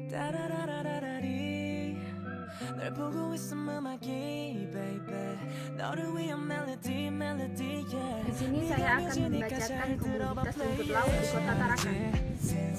따라라라라라리 널 보고 있음 음악이 baby 너를 위한 멜로디 멜로디 Di sini saya akan membacakan komoditas rumput laut di Kota Tarakan.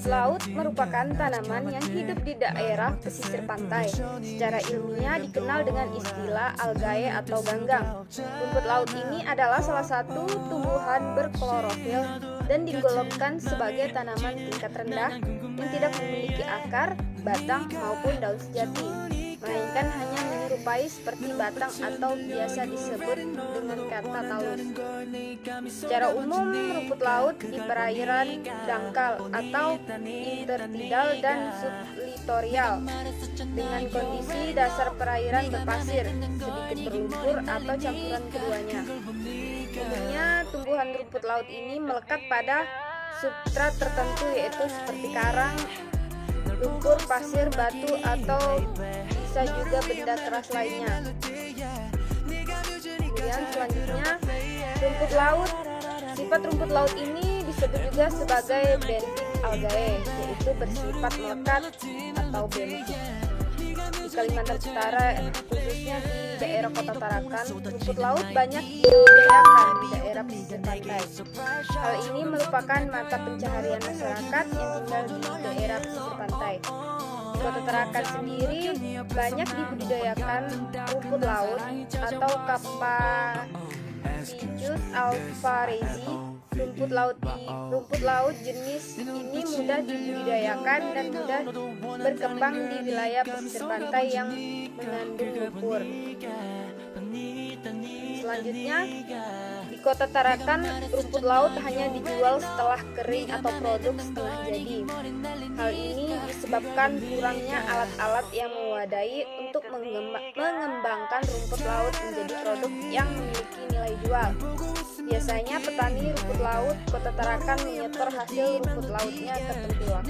Laut merupakan tanaman yang hidup di daerah pesisir pantai. Secara ilmiah dikenal dengan istilah algae atau ganggang. Rumput laut ini adalah salah satu tumbuhan berklorofil dan digolongkan sebagai tanaman tingkat rendah yang tidak memiliki akar, batang maupun daun sejati, melainkan hanya menyerupai seperti batang atau biasa disebut dengan kata talus. Secara umum, rumput laut di perairan dangkal atau intertidal dan sublitoreal dengan kondisi dasar perairan berpasir, sedikit berlumpur atau campuran keduanya. Umumnya, tumbuhan rumput laut ini melekat pada substrat tertentu yaitu seperti karang, lumpur, pasir, batu, atau bisa juga benda keras lainnya. Kemudian selanjutnya, rumput laut. Sifat rumput laut ini disebut juga sebagai benthic algae, yaitu bersifat melekat atau benthic. Di Kalimantan Utara, khususnya di daerah Kota Tarakan, rumput laut banyak dibudidayakan di daerah pesisir pantai. Hal ini merupakan mata pencaharian masyarakat yang tinggal di daerah pesisir pantai. Di Kota Tarakan sendiri banyak dibudidayakan rumput laut atau Cappacius alvarezi. Rumput laut jenis ini mudah dibudidayakan dan mudah berkembang di wilayah pesisir pantai yang mengandung lumpur. Selanjutnya, di Kota Tarakan, rumput laut hanya dijual setelah kering atau produk setengah jadi. Hal ini disebabkan kurangnya alat-alat yang memadai untuk mengembangkan rumput laut menjadi produk yang memiliki nilai jual. Biasanya petani rumput laut Kota Tarakan menyetor hasil rumput lautnya ke Tempiwak.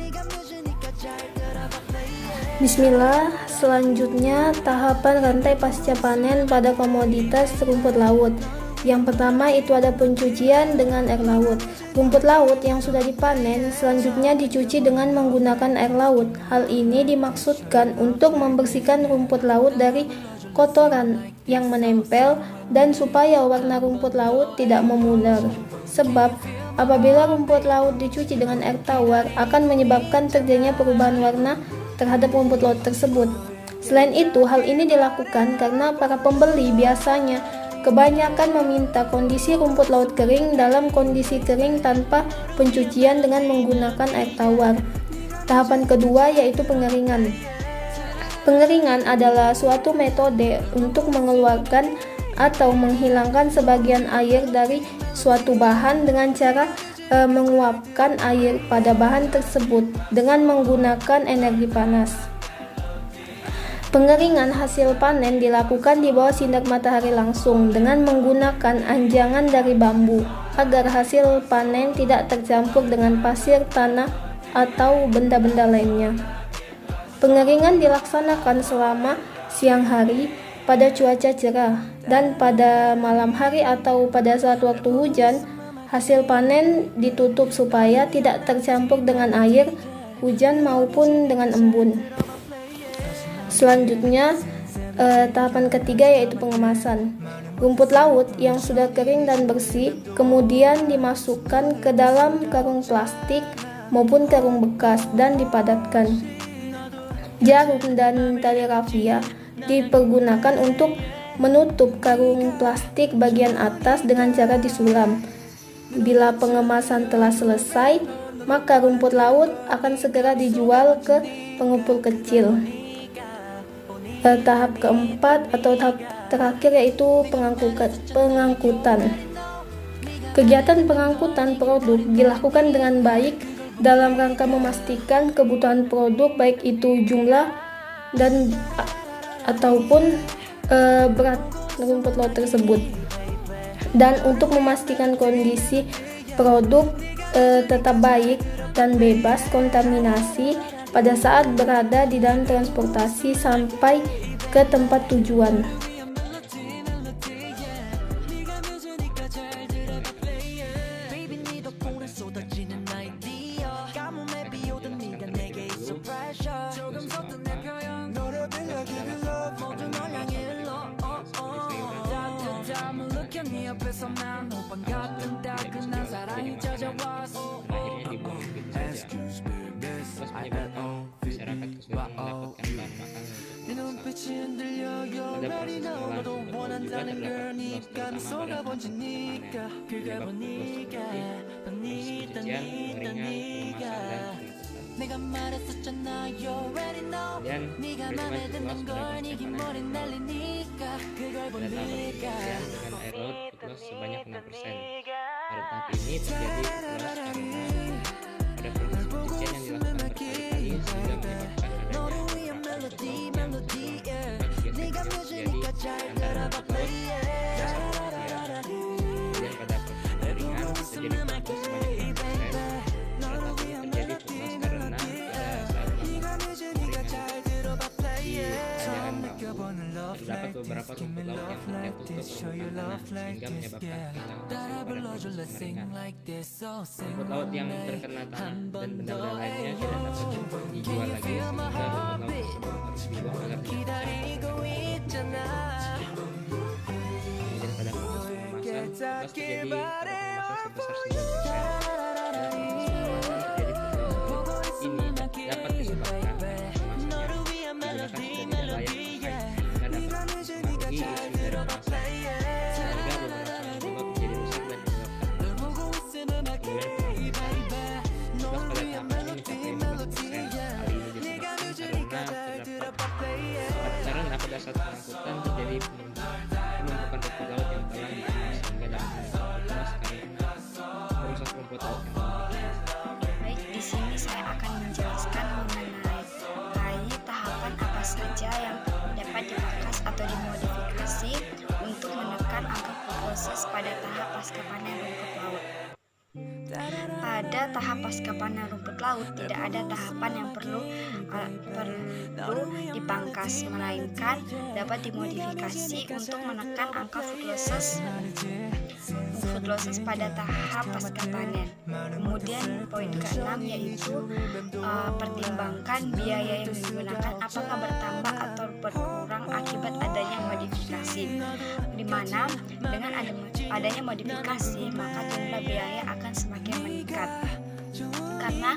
Bismillah, selanjutnya tahapan rantai pasca panen pada komoditas rumput laut. Yang pertama itu ada pencucian dengan air laut. Rumput laut yang sudah dipanen selanjutnya dicuci dengan menggunakan air laut. Hal ini dimaksudkan untuk membersihkan rumput laut dari kotoran yang menempel dan supaya warna rumput laut tidak memudar. Sebab apabila rumput laut dicuci dengan air tawar akan menyebabkan terjadinya perubahan warna terhadap rumput laut tersebut. Selain itu, hal ini dilakukan karena para pembeli biasanya kebanyakan meminta kondisi rumput laut kering dalam kondisi kering tanpa pencucian dengan menggunakan air tawar. Tahapan kedua yaitu pengeringan. Pengeringan adalah suatu metode untuk mengeluarkan atau menghilangkan sebagian air dari suatu bahan dengan cara menguapkan air pada bahan tersebut dengan menggunakan energi panas. Pengeringan hasil panen dilakukan di bawah sinar matahari langsung dengan menggunakan anjangan dari bambu agar hasil panen tidak tercampur dengan pasir, tanah, atau benda-benda lainnya. Pengeringan dilaksanakan selama siang hari pada cuaca cerah dan pada malam hari atau pada saat waktu hujan, hasil panen ditutup supaya tidak tercampur dengan air hujan maupun dengan embun. Selanjutnya, tahapan ketiga yaitu pengemasan. Rumput laut yang sudah kering dan bersih kemudian dimasukkan ke dalam karung plastik maupun karung bekas dan dipadatkan. Jarum dan tali rafia dipergunakan untuk menutup karung plastik bagian atas dengan cara disulam. Bila pengemasan telah selesai, maka rumput laut akan segera dijual ke pengepul kecil. Tahap keempat atau tahap terakhir yaitu pengangkutan. Kegiatan pengangkutan produk dilakukan dengan baik dalam rangka memastikan kebutuhan produk baik itu jumlah dan ataupun berat rumput laut tersebut, dan untuk memastikan kondisi produk tetap baik dan bebas kontaminasi pada saat berada di dalam transportasi sampai ke tempat tujuan. 쏟아지는 아이디어 가뭄에 비오던 네가 내게 있어 pressure 느껴 네 옆에서만 호빵 같은 따끈한 사랑이 찾아왔어. akhirnya dibuang begitu saja. Terus penyebab masyarakat kesulitan mendapatkan bahan makanan 네 untuk 눈빛이 memasak. 흔들려 You Ada already proses know pengolahan 너도 sumber laut juga 원한다는 terdapat 걸 ulos 니가 terutama pada 속아본지니까 panen. 그걸 Penyebab ulos 보니까 seperti proses pencucian, pengeringan, pengemasan, dan pengikutan. 내가 말했었잖아 You already know Dan 네가 perhitungan 맘에 ulos 드는 pada 걸 pasca 네 긴 panen. 머리 날리니까 그걸 Pada tahap 보니까 pencucian dengan air laut ulos sebanyak 6%. Pada tahap ini terjadi ulos karena pada proses pencucian yang dilakukan berkali-kali sehingga menyebabkan adanya beberapa rumput laut yang bergeser terjadi antara rumput laut dan samudra. Kemudian pada proses pengeringan terjadi ulos sebanyak 6%. Pada tahap ini terjadi ulos karena pada saat proses pengeringan di perairan bambu terdapat beberapa rumput laut yang terjatuh ke permukaan tanah sehingga menyebabkan kehilangan hasil pada proses pengeringan. Rumput laut yang terkena tanah dan benda-benda lainnya tidak dapat dijual lagi sehingga rumput laut tersebut harus dibuang agar tidak rusak. Kemudian pada proses pengemasan, ulos terjadi pada pengemasan sebesar 9%. Pada proses pengemasan terjadi ulos ini dapat disebabkan pengemasannya menggunakan sudah tidak layak pakai sehingga dapat mempengaruhi isi dari kemasan sehingga beberapa rumput laut menjadi rusak dan menyebabkan kemudian pengemasan. Ulos pada tahap ini mencapai 50%. Hal ini disebabkan karena pada saat pengangkutan terjadi penumpukan rumput laut yang telah dikemas sehingga dapat menyebabkan ulos karena merusak rumput laut yang telah dikemas. Baik, di sini saya akan menjelaskan mengenai tahapan apa saja yang dapat dipangkas atau dimodifikasi untuk menekan angka proses pada tahap pasca panen rumput laut. Pada tahap pasca panen rumput laut tidak ada tahapan yang perlu dipangkas, melainkan dapat dimodifikasi untuk menekan angka food losses pada tahap pasca panen. Kemudian poin ke-6 yaitu pertimbangkan biaya yang digunakan apakah bertambah atau berkurang akibat adanya modifikasi, di mana dengan adanya modifikasi maka jumlah biaya akan semakin meningkat karena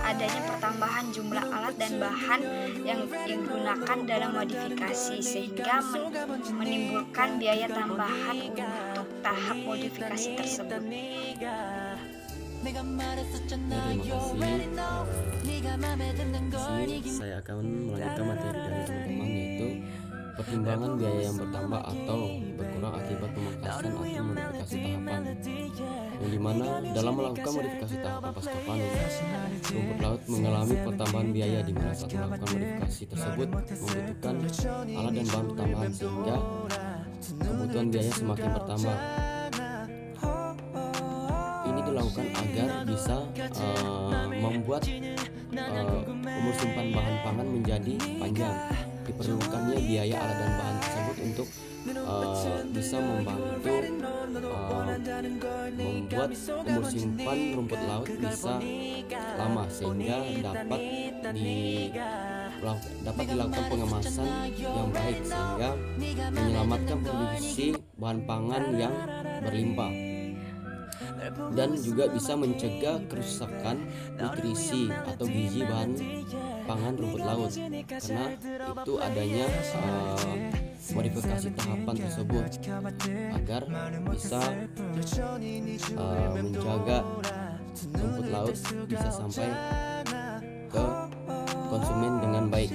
adanya pertambahan jumlah alat dan bahan yang digunakan dalam modifikasi sehingga menimbulkan biaya tambahan untuk tahap modifikasi tersebut. Terima kasih. Di sini saya akan melanjutkan materi dari teman-teman yaitu pertimbangan biaya yang bertambah atau berkurang akibat pemangkasan atau modifikasi tahapan, yang dimana dalam melakukan modifikasi tahapan pasca panen rumput laut mengalami pertambahan biaya di mana saat melakukan modifikasi tersebut membutuhkan alat dan bahan tambahan sehingga kebutuhan biaya semakin bertambah. Ini dilakukan agar bisa membuat umur simpan bahan pangan menjadi panjang. Diperlukannya biaya alat dan bahan tersebut untuk bisa membantu membuat umur simpan rumput laut bisa lama sehingga dapat dilakukan pengemasan yang baik sehingga menyelamatkan produksi bahan pangan yang berlimpah dan juga bisa mencegah kerusakan nutrisi atau gizi bahan pangan rumput laut karena itu adanya modifikasi tahapan tersebut agar bisa menjaga rumput laut bisa sampai ke konsumen dengan baik.